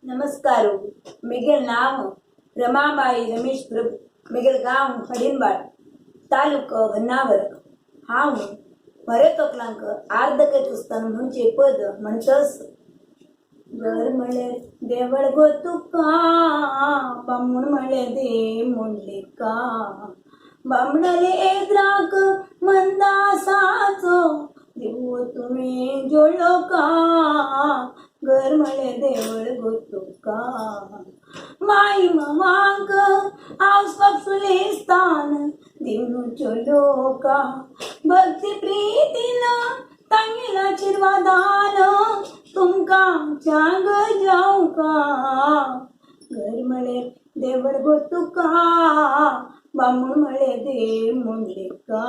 नमस्कार मिगेल नाम रमाबाई रमेश प्रभू मिगेल गाव हडिनबाळ तालुका भन्नावर हाव भरत अकलांक अर्ध केतुस्तान म्हणजे पद म्हणतस घर मळे देवळ गो तुका बामूण मळे दे म्हणले का बामणले एद्राक मंदासाचो देव तुम्ही जोडलो का घर मळे देवळ गो तुका माई मामांक आसपासले स्थान देवनु चोलो का भक्ती प्रीतीनं तांगेला आशीर्वादान तुमका चांग जाऊ का घर मळे देवळ गो तुका बामूण मळे दे म्हणले का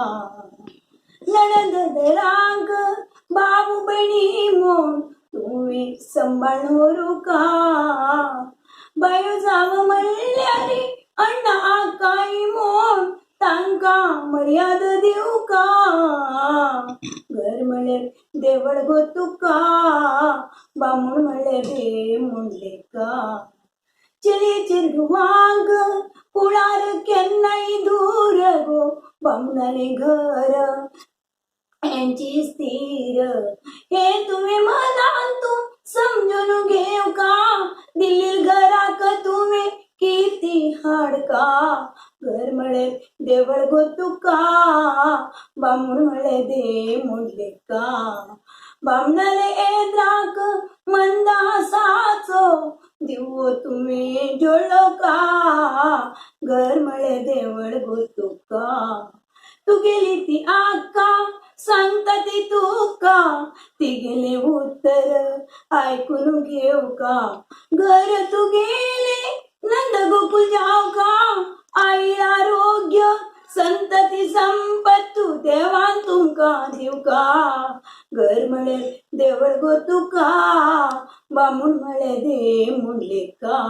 नणंद रांग बाबू बहिणी मोन तुम्ही सांभाळू का बायो जाव म्हणल्यारे अण्णा काही मोन तांका मर्यादा देऊ का घर मळे देवळ गो तुका बामूण मळे दे म्हणले का चले चिरवांग कुळार केन्नाय दूर गो बामणाने घर यांची स्थिर हे तुम्ही मनांतू समजून घेऊ का दिल्ली घराक तुम्ही कीर्ती हाडका घर मळे देवळ गो तुका बामूण मळे दे म्हणले का बामणाले एद्राक मंदासाचो दिवो तुम्ही जोडलो का घर मळे देवळ गो तुका तू गेली ती आका सांगता ती तुका ती गेले उत्तर ऐकून घेऊ का घर तू गेले नंद गोकुळ जाऊ का आई आरोग्य संतती संपत्तू देवान तुमका देऊ का घर मळे देवळ गो तुका बामूण मळे दे म्हणले का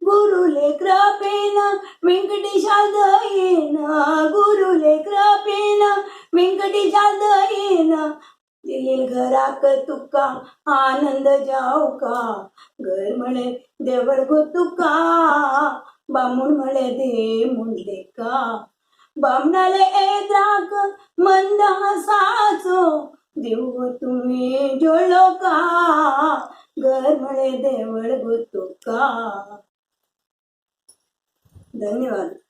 गुरुले कृपेन व्यंकटेशा दयेन गुरुले कृपेन व्यंकटेशा दयेन दिलेल घराक तुका आनंद जाऊ का घर मळे देवळ गो तुका बामूण मळे दे म्हणले का बामणाले एद्राक मंदासाचो देव तुम्ही जोडलो का घर मळे देवळ गो तुका. धन्यवाद.